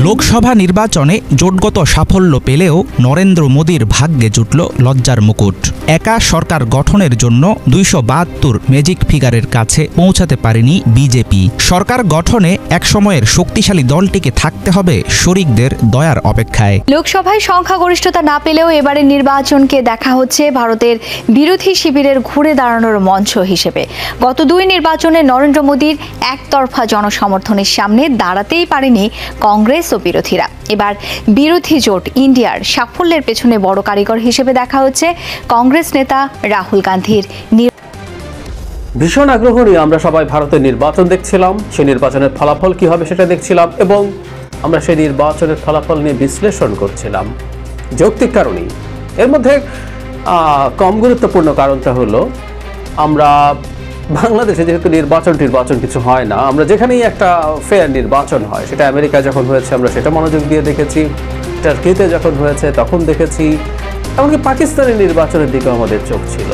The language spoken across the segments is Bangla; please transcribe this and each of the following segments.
লোকসভা নির্বাচনে জোটগত সাফল্য পেলেও নরেন্দ্র মোদীর ভাগ্যে জুটল লজ্জার মুকুট। একা সরকার গঠনের জন্য ২৭২ ম্যাজিক ফিগারের কাছে পৌঁছাতে পারেনি বিজেপি। সরকার গঠনে একসময়ের শক্তিশালী দলটিকে থাকতে হবে শরিকদের দয়ার অপেক্ষায়। লোকসভায় সংখ্যাগরিষ্ঠতা না পেলেও এবারের নির্বাচনকে দেখা হচ্ছে ভারতের বিরোধী শিবিরের ঘুরে দাঁড়ানোর মঞ্চ হিসেবে। গত ২ নির্বাচনে নরেন্দ্র মোদীর একতরফা জনসমর্থনের সামনে দাঁড়াতেই পারেনি কংগ্রেস ও বিরোধীরা। এবার বিরোধী জোট ইন্ডিয়ার সাফল্যের পেছনে বড় কারিগর হিসেবে দেখা হচ্ছে কংগ্রেস নেতা রাহুল গান্ধীর। ভীষণ আগ্রহ নিয়ে আমরা সবাই ভারতের নির্বাচন দেখছিলাম, সেই নির্বাচনের ফলাফল কি হবে সেটা দেখছিলাম এবং আমরা সেই নির্বাচনের ফলাফল নিয়ে বিশ্লেষণ করছিলাম যৌক্তিক কারণেই। এর মধ্যে কম গুরুত্বপূর্ণ কারণটা হলো আমরা বাংলাদেশে যেহেতু নির্বাচন কিছু হয় না, আমরা যেখানেই একটা ফেয়ার নির্বাচন হয়, সেটা আমেরিকায় যখন হয়েছে আমরা সেটা মনোযোগ দিয়ে দেখেছি, টার্কিতে যখন হয়েছে তখন দেখেছি, এমনকি পাকিস্তানের নির্বাচনের দিকে আমাদের চোখ ছিল।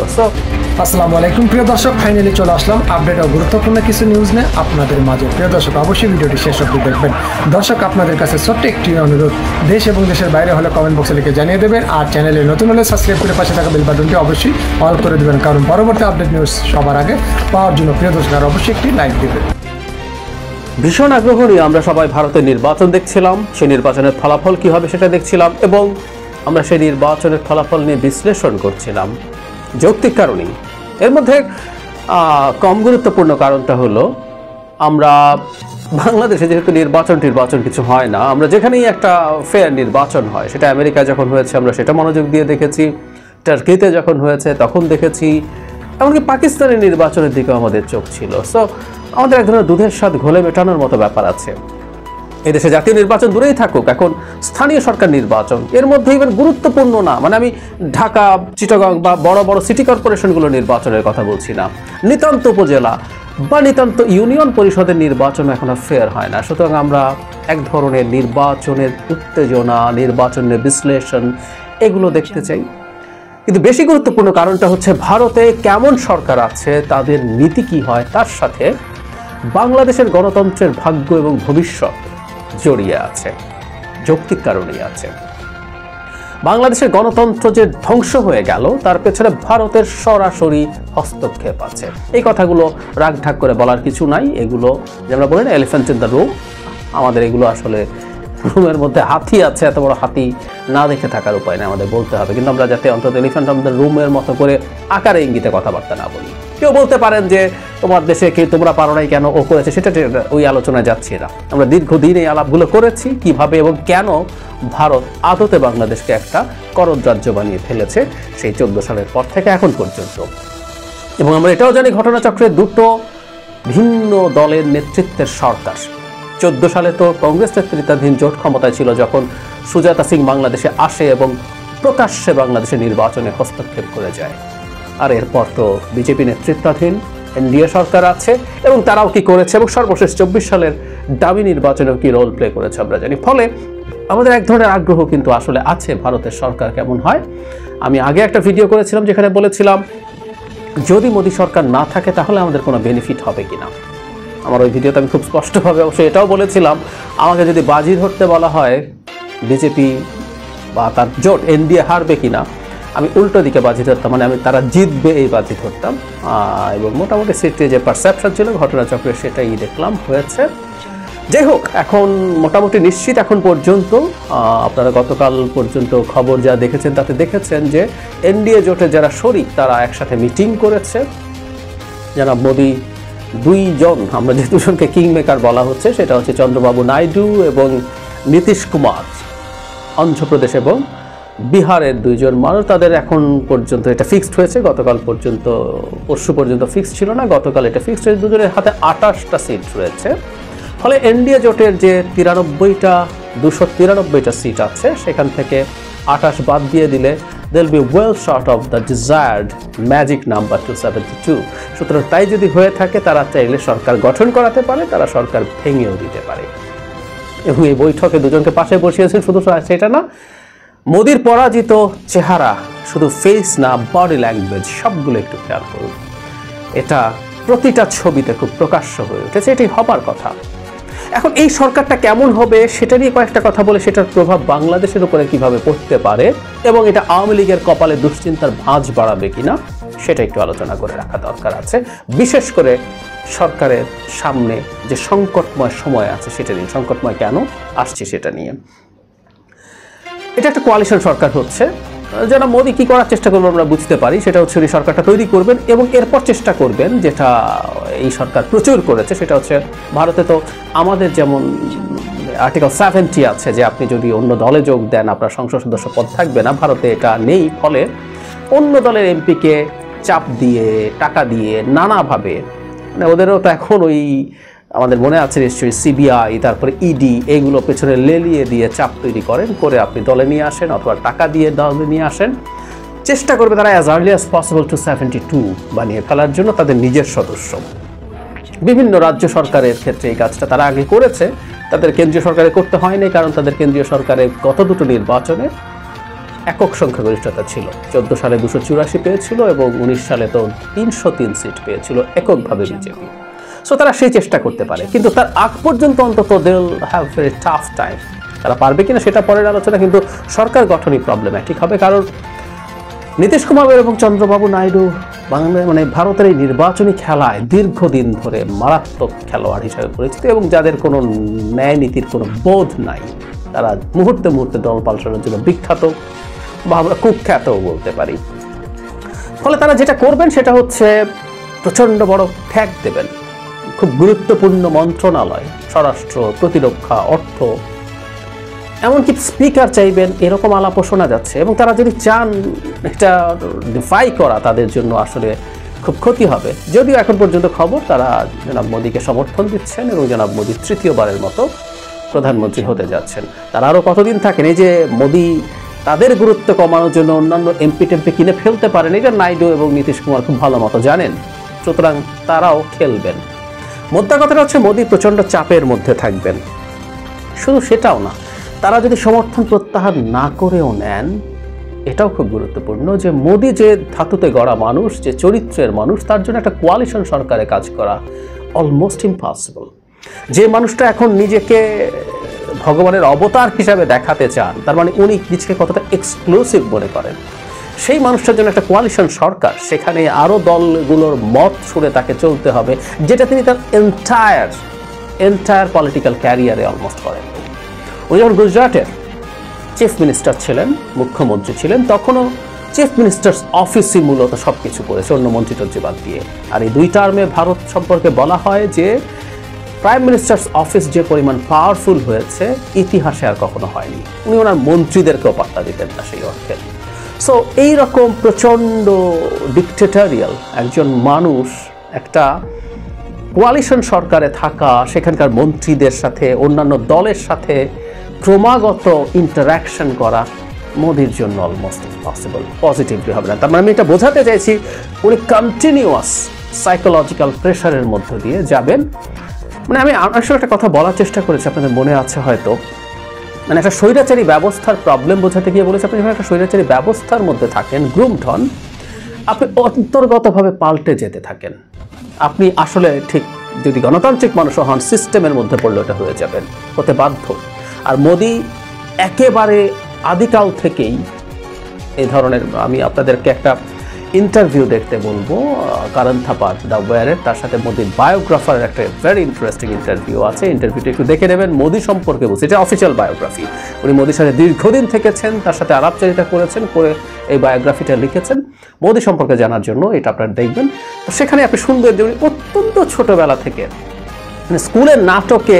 আসসালামু আলাইকুম প্রিয় দর্শক, ফাইনালি চলে আসলাম আপডেট ও গুরুত্বপূর্ণ কিছু নিউজ নিয়ে আপনাদের মাঝে। প্রিয় দর্শক, অবশ্যই ভিডিওটি শেষ অবধি দেখবেন। দর্শক, আপনাদের কাছে ছোট্ট একটি অনুরোধ, দেশ এবং দেশের বাইরে হলে কমেন্ট বক্সে লিখে জানিয়ে দেবেন, আর চ্যানেলে নতুন হলে সাবস্ক্রাইব করে পাশে থাকা বেল বাটনটি অবশ্যই অল করে দেবেন, কারণ পরবর্তী আপডেট নিউজ সবার আগে পাওয়ার জন্য প্রিয় দর্শক আর অবশ্যই একটি লাইক দেবেন। ভীষণ আগ্রহ নিয়ে আমরা সবাই ভারতের নির্বাচন দেখছিলাম, সেই নির্বাচনের ফলাফল কি হবে সেটা দেখছিলাম এবং আমরা সেই নির্বাচনের ফলাফল নিয়ে বিশ্লেষণ করছিলাম যৌক্তিক কারণেই। এর মধ্যে কম গুরুত্বপূর্ণ কারণটা হলো আমরা বাংলাদেশে যেহেতু নির্বাচন কিছু হয় না, আমরা যেখানেই একটা ফেয়ার নির্বাচন হয়, সেটা আমেরিকায় যখন হয়েছে আমরা সেটা মনোযোগ দিয়ে দেখেছি, টার্কিতে যখন হয়েছে তখন দেখেছি, এমনকি পাকিস্তানের নির্বাচনের দিকেও আমাদের চোখ ছিল। আমাদের এক ধরনের দুধের স্বাদ ঘোলে মেটানোর মতো ব্যাপার আছে। এদেশে জাতীয় নির্বাচন দূরেই থাকুক, এখন স্থানীয় সরকার নির্বাচন এর মধ্যে ইভেন গুরুত্বপূর্ণ না, মানে আমি ঢাকা, চিটাগং বা বড় বড় সিটি কর্পোরেশনগুলো নির্বাচনের কথা বলছি না, নিতান্ত উপজেলা বা নিতান্ত ইউনিয়ন পরিষদের নির্বাচন এখন আর ফেয়ার হয় না। সুতরাং আমরা এক ধরনের নির্বাচনের উত্তেজনা, নির্বাচনের বিশ্লেষণ এগুলো দেখতে চাই। কিন্তু বেশি গুরুত্বপূর্ণ কারণটা হচ্ছে ভারতে কেমন সরকার আছে, তাদের নীতি কি হয়, তার সাথে বাংলাদেশের গণতন্ত্রের ভাগ্য এবং ভবিষ্যৎ জড়িয়ে আছে, যৌক্তিক কারণেই আছে। বাংলাদেশের গণতন্ত্র যে ধ্বংস হয়ে গেল তার পেছনে ভারতের সরাসরি হস্তক্ষেপ আছে। এই কথাগুলো রাগঢাক করে বলার কিছু নাই, এগুলো যেমন বলি না এলিফ্যান্ট ইন দ্য রুম, আমাদের এগুলো আসলে রুমের মধ্যে হাতি আছে, এত বড় হাতি না দেখে থাকার উপায় নেই, আমাদের বলতে হবে। কিন্তু আমরা যাতে অন্তত এলিফ্যান্ট অফ দ্য রুমের মতো করে আকারে ইঙ্গিতে কথাবার্তা না বলি। কেউ বলতে পারেন যে তোমার দেশে কে তোমরা পারো নাই কেন, ও করেছে, সেটা ওই আলোচনায় যাচ্ছি না। আমরা দীর্ঘদিন এই আলাপগুলো করেছি কিভাবে এবং কেন ভারত আদতে বাংলাদেশকে একটা করদ রাজ্য বানিয়ে ফেলেছে সেই 14 সালের পর থেকে এখন পর্যন্ত। এবং আমরা এটাও জানি ঘটনাচক্রে দুটো ভিন্ন দলের নেতৃত্বের সরকার। 14 সালে তো কংগ্রেস নেতৃত্বাধীন জোট ক্ষমতায় ছিল যখন সুজাতা সিং বাংলাদেশে আসে এবং প্রকাশ্যে বাংলাদেশের নির্বাচনে হস্তক্ষেপ করে যায়। আর এরপর তো বিজেপি নেতৃত্বাধীন এনডিএ সরকার আছে এবং তারাও কি করেছে এবং সর্বশেষ 24 সালের দামি নির্বাচনেও কি রোল প্লে করেছে আমরা জানি। ফলে আমাদের এক ধরনের আগ্রহ কিন্তু আসলে আছে ভারতের সরকার কেমন হয়। আমি আগে একটা ভিডিও করেছিলাম যেখানে বলেছিলাম যদি মোদী সরকার না থাকে তাহলে আমাদের কোনো বেনিফিট হবে কিনা। আমার ওই ভিডিওতে আমি খুব স্পষ্টভাবে অবশ্যই এটাও বলেছিলাম, আমাকে যদি বাজি ধরতে বলা হয় বিজেপি বা তার জোট এনডিএ হারবে কিনা, আমি উল্টো দিকে বাজি ধরতাম, মানে আমি তারা জিতবে এই বাজি ধরতাম। এবং মোটামুটি সিটি যে পারসেপশন ছিল ঘটনাচক্রে সেটাই দেখলাম হয়েছে। যাই হোক, এখন মোটামুটি নিশ্চিত এখন পর্যন্ত। আপনারা গতকাল পর্যন্ত খবর যা দেখেছেন তাতে দেখেছেন যে এনডিএ জোটে যারা শরিক তারা একসাথে মিটিং করেছে। জনাব মোদী দুইজন, আমরা যে দুজনকে কিংমেকার বলা হচ্ছে সেটা হচ্ছে চন্দ্রবাবু নাইডু এবং নীতিশ কুমার, অন্ধ্রপ্রদেশ এবং বিহারের দুইজন মানুষ, তাদের এখন পর্যন্ত এটা ফিক্সড হয়েছে। গতকাল পর্যন্ত, পরশু পর্যন্ত ফিক্সড ছিল না, গতকাল এটা ফিক্সড হয়েছে। দুজনের হাতে 28টা সিট রয়েছে। ফলে এনডিএ জোটের যে 293টা সিট আছে সেখান থেকে 28 বাদ দিয়ে দিলে they'll be well short of the desired magic number 272. সুতরাং তাই যদি হয়ে থাকে তারা চাইলে সরকার গঠন করাতে পারে, তারা সরকার ভেঙেও দিতে পারে। এবং এই বৈঠকে দুজনকে পাশে বসিয়েছেন, শুধু সেটা না, মোদির পরাজিত চেহারা, শুধু ফেস না বডি ল্যাঙ্গুয়েজ সবগুলো একটু খেয়াল করুন। এটা প্রতিটা ছবিতে খুব প্রকাশ্য হয়ে উঠেছে, এটাই হবার কথা। এখন এই সরকারটা কেমন হবে সেটা নিয়ে কয়েকটা কথা বলে সেটার প্রভাব বাংলাদেশের উপরে কিভাবে পড়তে পারে এবং এটা আওয়ামী লীগের কপালে দুশ্চিন্তার ভাঁজ বাড়াবে কিনা সেটা একটু আলোচনা করে রাখা দরকার আছে, বিশেষ করে সরকারের সামনে যে সংকটময় সময় আছে সেটা নিয়ে। সংকটময় কেন আসছে সেটা নিয়ে। এটা একটা কোয়ালিশন সরকার হচ্ছে, যারা মোদী কি করার চেষ্টা করবেন আমরা বুঝতে পারি, সেটা হচ্ছে এই সরকারটা তৈরি করবেন এবং এরপর চেষ্টা করবেন যেটা এই সরকার প্রচুর করেছে, সেটা হচ্ছে ভারতে তো আমাদের যেমন আর্টিকেল 70 আছে যে আপনি যদি অন্য দলে যোগ দেন আপনার সংসদ সদস্য পদ থাকবে না, ভারতে এটা নেই। ফলে অন্য দলের এমপিকে চাপ দিয়ে টাকা দিয়ে নানাভাবে, মানে ওদেরও তো এখন ওই আমাদের মনে আছে নিশ্চয়ই সিবিআই তারপরে ইডি এইগুলো পেছনে লেলিয়ে দিয়ে চাপ তৈরি করেন, করে আপনি দলে নিয়ে আসেন অথবা টাকা দিয়ে দলে নিয়ে আসেন। চেষ্টা করবে তারা as early as possible to 72 বানিয়ে ফেলার জন্য তাদের নিজের সদস্য। বিভিন্ন রাজ্য সরকারের ক্ষেত্রে এই কাজটা তারা আগে করেছে, তাদের কেন্দ্রীয় সরকারে করতে হয়নি, কারণ তাদের কেন্দ্রীয় সরকারে গত দুটো নির্বাচনে একক সংখ্যাগরিষ্ঠতা ছিল। 14 সালে 284 পেয়েছিল এবং 19 সালে তো 303 সিট পেয়েছিল এককভাবে বিজেপি। সো তারা সেই চেষ্টা করতে পারে, কিন্তু তার আগ পর্যন্ত অন্তত they will have very tough time. তারা পারবে কিনা সেটা পরের আলোচনা, কিন্তু সরকার গঠনই প্রবলেম্যাটিক হবে, কারণ নীতিশ কুমার এবং চন্দ্রবাবু নাইডু মানে ভারতের এই নির্বাচনী খেলায় দীর্ঘদিন ধরে মারাত্মক খেলোয়াড় হিসেবে পরিচিত এবং যাদের কোনো ন্যায় নীতির কোনো বোধ নাই। তারা মুহূর্তে মুহূর্তে দল পাল্টানোর জন্য বিখ্যাত বা আমরা কুখ্যাতও বলতে পারি। ফলে তারা যেটা করবেন সেটা হচ্ছে প্রচণ্ড বড় ঠ্যাক দেবেন খুব গুরুত্বপূর্ণ মন্ত্রণালয়, স্বরাষ্ট্র, প্রতিরক্ষা, অর্থ, এমনকি স্পিকার চাইবেন, এরকম আলাপও শোনা যাচ্ছে। এবং তারা যদি চান এটা ডিফাই করা তাদের জন্য আসলে খুব ক্ষতি হবে। যদিও এখন পর্যন্ত খবর তারা জনাব মোদীকে সমর্থন দিচ্ছেন এবং জনাব মোদী তৃতীয়বারের মতো প্রধানমন্ত্রী হতে যাচ্ছেন। তারা আরও কতদিন থাকেন, এই যে মোদী তাদের গুরুত্ব কমানোর জন্য অন্যান্য এমপি টেম্পি কিনে ফেলতে পারেন, এটা নাইডু এবং নীতিশ কুমার খুব ভালো মতো জানেন। সুতরাং তারাও খেলবেন। মোদ্দা কথাটা হচ্ছে মোদী প্রচণ্ড চাপের মধ্যে থাকবেন। শুধু সেটাও না, তারা যদি সমর্থন প্রত্যাহার না করেও নেন, এটাও খুব গুরুত্বপূর্ণ যে মোদী যে ধাতুতে গড়া মানুষ, যে চরিত্রের মানুষ, তার জন্য একটা কোয়ালিশন সরকারে কাজ করা অলমোস্ট ইম্পসিবল। যে মানুষটা এখন নিজেকে ভগবানের অবতার হিসাবে দেখাতে চান, তার মানে উনি নিজেকে কতটা এক্সক্লুসিভ মনে করেন, সেই মানুষটার জন্য একটা কোয়ালিশন সরকার, সেখানে আরও দলগুলোর মত শুনে তাকে চলতে হবে, যেটা তিনি তার এন্টায়ার পলিটিক্যাল ক্যারিয়ারে অলমোস্ট করেন। উনি যখন গুজরাটের চিফ মিনিস্টার ছিলেন, মুখ্যমন্ত্রী ছিলেন, তখনও চিফ মিনিস্টার্স অফিসই মূলত সব কিছু করেছে, অন্য মন্ত্রী বাদ দিয়ে। আর এই 2 টার্মে ভারত সম্পর্কে বলা হয় যে প্রাইম মিনিস্টার্স অফিস যে পরিমাণ পাওয়ারফুল হয়েছে ইতিহাসে আর কখনো হয়নি। উনি ওনার মন্ত্রীদেরকেও পাত্তা দিতেন না সেই অর্থে। সো এইরকম প্রচণ্ড ডিকটেটরিয়াল একজন মানুষ একটা কোয়ালিশন সরকারে থাকা, সেখানকার মন্ত্রীদের সাথে অন্যান্য দলের সাথে ক্রমাগত ইন্টারাকশন করা মোদির জন্য অলমোস্ট ইম্পসিবল। পজিটিভলি হবে না। তার মানে আমি এটা বোঝাতে চাইছি উনি কন্টিনিউয়াস সাইকোলজিক্যাল প্রেশারের মধ্য দিয়ে যাবেন। মানে আমি আসলে একটা কথা বলার চেষ্টা করেছি, আপনাদের মনে আছে হয়তো, মানে একটা স্বৈরাচারী ব্যবস্থার প্রবলেম বোঝাতে গিয়ে বলেছি, আপনি যখন একটা স্বৈরাচারী ব্যবস্থার মধ্যে থাকেন, গ্রুমড হন, আপনি অন্তর্গতভাবে পাল্টে যেতে থাকেন। আপনি আসলে ঠিক যদি গণতান্ত্রিক মানুষও হন, সিস্টেমের মধ্যে পড়লে ওটা হয়ে যাবেন, হতে বাধ্য। আর মোদি একেবারে আদিকাল থেকেই এই ধরনের, আমি আপনাদেরকে একটা ইন্টারভিউ দেখতে বলবো কারণ থাপার দ্য ওয়ারের, তার সাথে মোদির বায়োগ্রাফারের একটা ভেরি ইন্টারেস্টিং ইন্টারভিউ আছে। ইন্টারভিউটা একটু দেখে নেবেন। মোদি সম্পর্কে বলছি, এটা অফিসিয়াল বায়োগ্রাফি। উনি মোদির সাথে দীর্ঘদিন থেকেছেন, তার সাথে আলাপচারিতা করেছেন, করে এই বায়োগ্রাফিটা লিখেছেন। মোদি সম্পর্কে জানার জন্য এটা আপনারা দেখবেন। তো সেখানে আপনি শুনবেন যে উনি অত্যন্ত ছোটবেলা থেকে, মানে স্কুলের নাটকে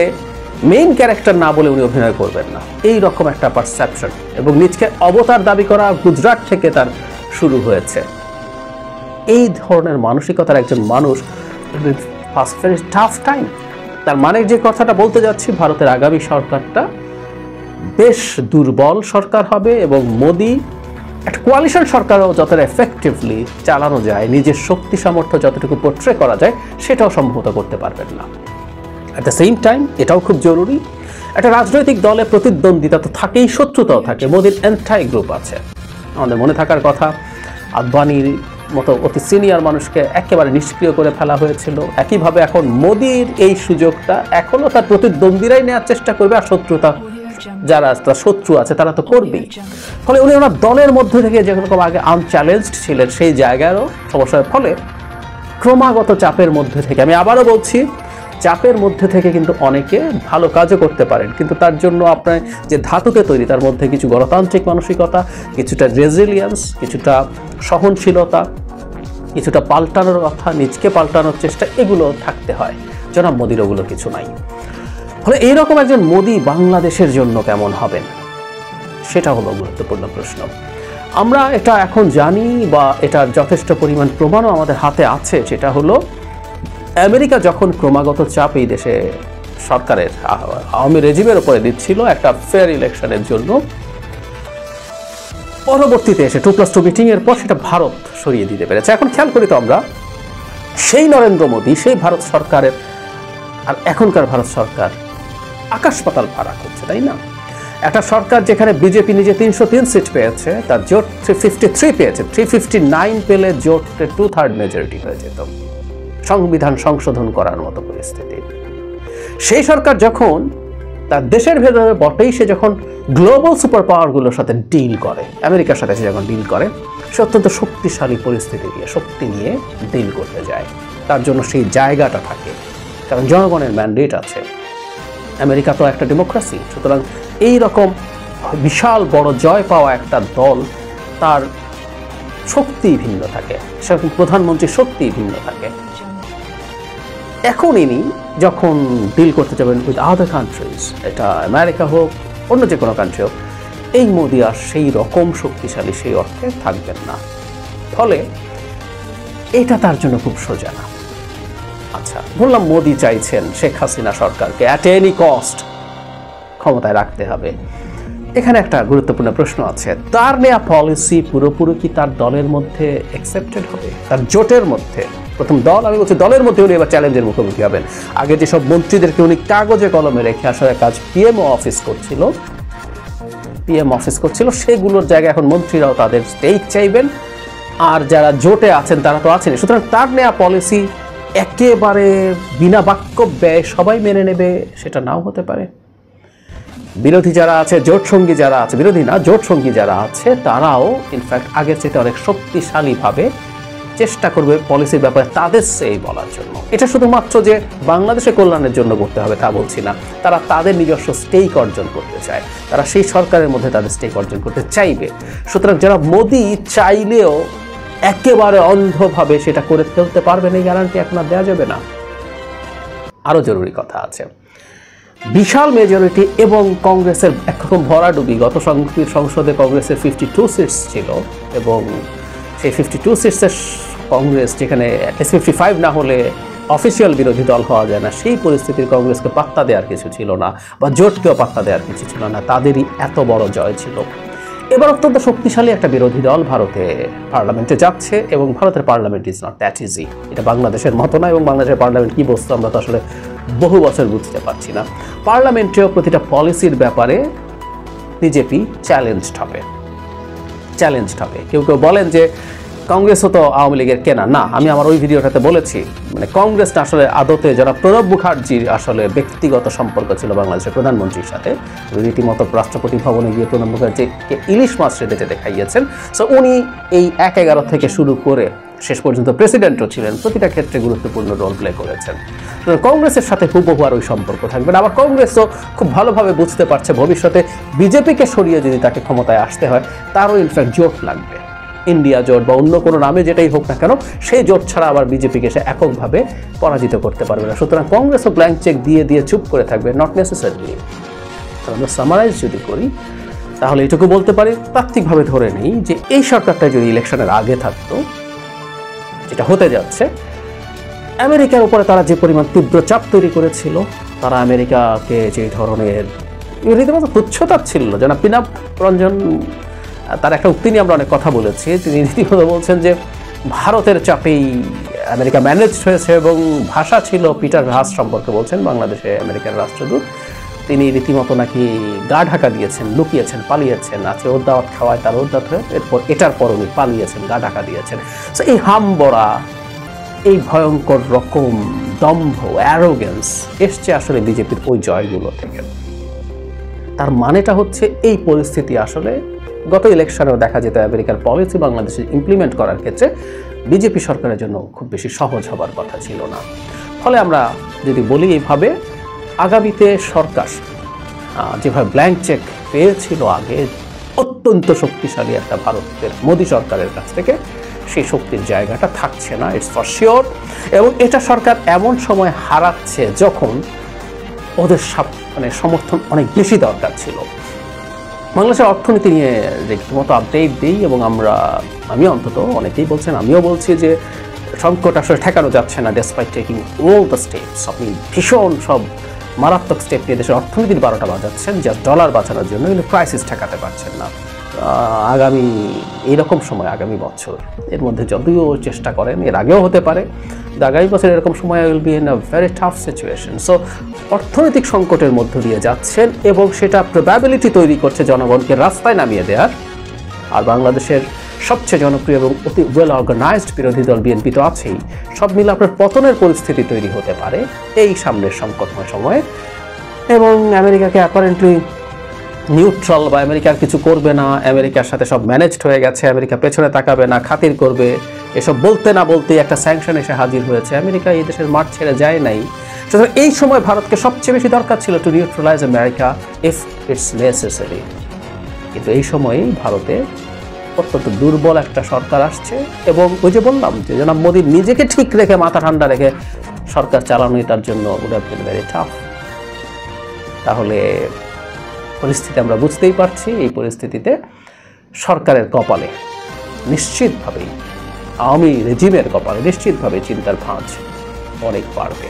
মেইন ক্যারেক্টার না বলে উনি অভিনয় করবেন না, এই রকম একটা পারসেপশন, এবং নিজকে অবতার দাবি করা গুজরাট থেকে তার শুরু হয়েছে। এই ধরনের মানসিকতার একজন মানুষ ভেরি টাফ টাইম। তার মানে যে কথাটা বলতে যাচ্ছি, ভারতের আগামী সরকারটা বেশ দুর্বল সরকার হবে এবং মোদি একটা কোয়ালিশন সরকারও যতটা এফেক্টিভলি চালানো যায়, নিজের শক্তি সামর্থ্য যতটুকু পোট্রে করা যায়, সেটাও সম্ভবত করতে পারবেন না। অ্যাট দ্য সেম টাইম এটাও খুব জরুরি, একটা রাজনৈতিক দলে প্রতিদ্বন্দ্বিতা তো থাকেই, শত্রুতাও থাকে। মোদির অ্যান্টাই গ্রুপ আছে। আমাদের মনে থাকার কথা, আদবানির মতো অতি সিনিয়র মানুষকে একেবারে নিষ্ক্রিয় করে ফেলা হয়েছিল। একইভাবে এখন মোদির এই সুযোগটা এখনো তার প্রতিদ্বন্দ্বীরাই নেওয়ার চেষ্টা করবে, আর যারা তার শত্রু আছে তারা তো করবেই। ফলে উনি ওনার দলের মধ্যে থেকে যেরকম আগে আনচ্যালেঞ্জড ছিলেন সেই জায়গারও সমস্যার ফলে ক্রমাগত চাপের মধ্যে থেকে, আমি আবারও বলছি, চাপের মধ্যে থেকে কিন্তু অনেকে ভালো কাজও করতে পারেন, কিন্তু তার জন্য আপনার যে ধাতুতে তৈরি তার মধ্যে কিছু গণতান্ত্রিক মানসিকতা, কিছুটা রেজিলিয়েন্স, কিছুটা সহনশীলতা, কিছুটা পাল্টানোর কথা, নিজকে পাল্টানোর চেষ্টা, এগুলো থাকতে হয়। জনাব মোদির ওগুলো কিছু নাই। ফলে এইরকম একজন মোদি বাংলাদেশের জন্য কেমন হবেন সেটা হলো গুরুত্বপূর্ণ প্রশ্ন। আমরা এটা এখন জানি বা এটার যথেষ্ট পরিমাণ প্রমাণও আমাদের হাতে আছে, সেটা হলো আমেরিকা যখন ক্রমাগত চাপ এই দেশে সরকারের আওয়ামী রেজিমের উপরে দিচ্ছিল একটা ফেয়ার ইলেকশনের জন্য, পরবর্তীতে এসে 2+2 মিটিং এর পর সেটা ভারত সরিয়ে দিতে পেরেছে। এখন খেয়াল করি তো আমরা, সেই নরেন্দ্র মোদী, সেই ভারত সরকারের আর এখনকার ভারত সরকার আকাশ পাতাল ফারাক হচ্ছে, তাই না? একটা সরকার যেখানে বিজেপি নিজে 303 সিট পেয়েছে, তার জোট 353 পেয়েছে, 359 পেলে জোটে 2/3 মেজরিটি হয়ে যেত, সংবিধান সংশোধন করার মতো পরিস্থিতি। সেই সরকার যখন তার দেশের ভেতরে বটেই, সে যখন গ্লোবাল সুপার পাওয়ারগুলোর সাথে ডিল করে, আমেরিকার সাথে সে যখন ডিল করে, সে অত্যন্ত শক্তিশালী পরিস্থিতি নিয়ে, শক্তি নিয়ে ডিল করতে যায়। তার জন্য সেই জায়গাটা থাকে, কারণ জনগণের ম্যান্ডেট আছে। আমেরিকা তো একটা ডেমোক্রেসি, সুতরাং এই রকম বিশাল বড় জয় পাওয়া একটা দল, তার শক্তি ভিন্ন থাকে, সেরকম প্রধানমন্ত্রীর শক্তি ভিন্ন থাকে। এখন ইনি যখন ডিল করতে যাবেন উইথ আদার কান্ট্রিজ, এটা আমেরিকা হোক অন্য যে কোনো কান্ট্রি হোক, এই মোদি আর সেই রকম শক্তিশালী সেই অর্থে থাকবেন না। ফলে এটা তার জন্য খুব সোজা না। আচ্ছা, বললাম মোদি চাইছেন শেখ হাসিনা সরকারকে অ্যাট এনি কস্ট ক্ষমতায় রাখতে হবে। এখানে একটা গুরুত্বপূর্ণ প্রশ্ন আছে, তার নেওয়া পলিসি পুরোপুরি কি তার দলের মধ্যে অ্যাকসেপ্টেড হবে, তার জোটের মধ্যে? প্রথম দল, আমি বলছি দলের মধ্যে উনি এবার চ্যালেঞ্জের মুখোমুখি হবেন। আগে যেসব মন্ত্রীদেরকে উনি কাগজে কলমে রেখে আসলে কাজ পিএমও অফিস করছিল, সেগুলোর জায়গায় এখন মন্ত্রীরাও তাদের স্টেক চাইবেন, আর যারা জোটে আছেন তারা তো আছেন। সুতরাং তার নেওয়া পলিসি একেবারে বিনা বাক্য ব্যয় সবাই মেনে নেবে সেটা নাও হতে পারে। বিরোধী যারা আছে, জোটসঙ্গী যারা আছে, বিরোধী না জোটসঙ্গী যারা আছে, তারাও ইনফ্যাক্ট আগের চেয়ে অনেক শক্তিশালীভাবে চেষ্টা করবে পলিসির ব্যাপারে তাদের সেই বলার জন্য। এটা শুধুমাত্র যে বাংলাদেশের কল্যাণের জন্য করতে হবে তা বলছি না, তারা তাদের নিজস্ব স্টেক অর্জন করতে চায়, তারা সেই সরকারের মধ্যে তাদের স্টেক অর্জন করতে চাইবে। সুতরাং যারা মোদি চাইলেও একেবারে অন্ধভাবে সেটা করে ফেলতে পারবেন এই গ্যারান্টি এখন আর দেওয়া যাবে না। আরও জরুরি কথা আছে, বিশাল মেজরিটি এবং কংগ্রেসের একরকম ভরাডুবি। গত সংসদে কংগ্রেসের 52 সিটস ছিল এবং সেই 52 সিটসের কংগ্রেস, যেখানে 55 না হলে অফিসিয়াল বিরোধী দল হওয়া যায় না, সেই পরিস্থিতির কংগ্রেসকে পাত্তা দেওয়ার কিছু ছিল না, বা জোটকেও পাত্তা দেওয়ার কিছু ছিল না, তাদেরই এত বড় জয় ছিল। এবার অত্যন্ত শক্তিশালী একটা বিরোধী দল ভারতে পার্লামেন্টে যাচ্ছে, এবং ভারতের parliament is not that easy. এটা বাংলাদেশের মতো না, এবং বাংলাদেশের পার্লামেন্ট কী বস্তু আমরা তো আসলে বহু বছর বুঝতে পারছি না। পার্লামেন্টেও প্রতিটা পলিসির ব্যাপারে বিজেপি চ্যালেঞ্জড হবে। কেউ কেউ বলেন যে কংগ্রেসও তো আওয়ামী লীগের কেনা। না, আমি আমার ওই ভিডিওটাতে বলেছি, মানে কংগ্রেসটা আসলে আদতে যারা প্রণব মুখার্জির আসলে ব্যক্তিগত সম্পর্ক ছিল বাংলাদেশের প্রধানমন্ত্রীর সাথে, রীতিমতো রাষ্ট্রপতি ভবনে গিয়ে প্রণব মুখার্জিকে ইলিশ মাছ রেঁধে যেতে খাইয়েছেন। সো উনি এই 1-11 থেকে শুরু করে শেষ পর্যন্ত প্রেসিডেন্টও ছিলেন, প্রতিটা ক্ষেত্রে গুরুত্বপূর্ণ রোল প্লে করেছেন। কংগ্রেসের সাথে হুবহু আর ওই সম্পর্ক থাকবে না। আবার কংগ্রেসও খুব ভালোভাবে বুঝতে পারছে ভবিষ্যতে বিজেপিকে সরিয়ে যদি তাকে ক্ষমতায় আসতে হয়, তারও ইনফ্যাক্ট জোট লাগবে, ইন্ডিয়া জোট বা অন্য কোনো নামে যেটাই হোক না কেন, সেই জোট ছাড়া আবার বিজেপিকে সে এককভাবে পরাজিত করতে পারবে না। সুতরাং কংগ্রেসও ব্ল্যাঙ্ক চেক দিয়ে চুপ করে থাকবে, নট নেসেসারিলি। আমরা সামারাইজ যদি করি তাহলে এটুকু বলতে পারি, তাত্ত্বিকভাবে ধরে নেই যে এই সরকারটা যদি ইলেকশনের আগে থাকতো, যেটা হতে যাচ্ছে, আমেরিকার উপরে তারা যে পরিমাণ তীব্র চাপ তৈরি করেছিল, তারা আমেরিকাকে যে ধরনের রীতিমতো তুচ্ছতা ছিল, যেন পিনাপ রঞ্জন, তার একটা উক্তি নিয়ে আমরা অনেক কথা বলেছি, তিনি রীতিমতো বলছেন যে ভারতের চাপেই আমেরিকা ম্যানেজ হয়েছে, এবং ভাষা ছিল পিটার হাস সম্পর্কে বলছেন, বাংলাদেশে আমেরিকার রাষ্ট্রদূত, তিনি রীতিমতো নাকি গা ঢাকা দিয়েছেন, লুকিয়েছেন, পালিয়েছেন। আজকে ওর দাওয়াত খাওয়ায় তার ওর দাওয়াত হয়ে এরপর এটার পর উনি পালিয়েছেন, গা ঢাকা দিয়েছেন। সো এই হামবড়া, এই ভয়ঙ্কর রকম দম্ভ, অ্যারোগেন্স এসছে আসলে বিজেপির ওই জয়গুলো থেকে। তার মানেটা হচ্ছে এই পরিস্থিতি আসলে গত ইলেকশনেও দেখা যেত আমেরিকার পলিসি বাংলাদেশে ইমপ্লিমেন্ট করার ক্ষেত্রে বিজেপি সরকারের জন্য খুব বেশি সহজ হবার কথা ছিল না। ফলে আমরা যদি বলি এইভাবে, আগামীতে সরকার যেভাবে ব্ল্যাঙ্ক চেক পেয়েছিল আগে অত্যন্ত শক্তিশালী একটা ভারতের মোদী সরকারের কাছ থেকে, সেই শক্তির জায়গাটা থাকছে না, ইটস ফর শিওর। এবং এটা সরকার এমন সময় হারাচ্ছে যখন ওদের সমর্থন অনেক বেশি দরকার ছিল। বাংলাদেশের অর্থনীতি নিয়ে রীতিমতো আপডেট দিই এবং আমি অন্তত, অনেকেই বলছেন, আমিও বলছি যে সংকট আসলে ঠেকানো যাচ্ছে না despite taking all the steps. আপনি ভীষণ সব মারাত্মক স্টেপ নিয়ে দেশের অর্থনীতির 12টা বাজাচ্ছেন জাস্ট ডলার বাঁচানোর জন্য, কিন্তু ক্রাইসিস ঠেকাতে পারছেন না। আগামী এইরকম সময়, আগামী বছর এর মধ্যে যদিও চেষ্টা করেন, এর আগেও হতে পারে, আগামী বছর এরকম সময় will be in a very tough situation. So অর্থনৈতিক সংকটের মধ্য দিয়ে যাচ্ছেন এবং সেটা প্রবাবিলিটি তৈরি করছে জনগণকে রাস্তায় নামিয়ে দেওয়ার। আর বাংলাদেশের সবচেয়ে জনপ্রিয় এবং অতি ওয়েল অর্গানাইজড বিরোধী দল বিএনপি তো আছেই, সব মিলে আপনার পতনের পরিস্থিতি তৈরি হতে পারে এই সামনের সংকটময় সময়ে। এবং আমেরিকাকে অ্যাপারেন্টলি নিউট্রাল বা আমেরিকার কিছু করবে না, আমেরিকার সাথে সব ম্যানেজড হয়ে গেছে, আমেরিকা পেছনে তাকাবে না, খাতির করবে, এসব বলতে না বলতেই একটা স্যাংশন এসে হাজির হয়েছে। আমেরিকা এই দেশের মাঠ ছেড়ে যায় নাই। সুতরাং এই সময় ভারতকে সবচেয়ে বেশি দরকার ছিল to neutralise America if it's necessary. কিন্তু এই সময়েই ভারতে অত্যন্ত দুর্বল একটা সরকার আসছে এবং ওই যে বললাম যে জনাব মোদী নিজেকে ঠিক রেখে, মাথা ঠান্ডা রেখে সরকার চালানোই তার জন্য would have been very tough. তাহলে পরিস্থিতি আমরা বুঝতেই পারছি, এই পরিস্থিতিতে সরকারের কপালে নিশ্চিতভাবেই, আওয়ামী রেজিমের কপালে নিশ্চিতভাবে চিন্তার ভাঁজ অনেক বাড়বে।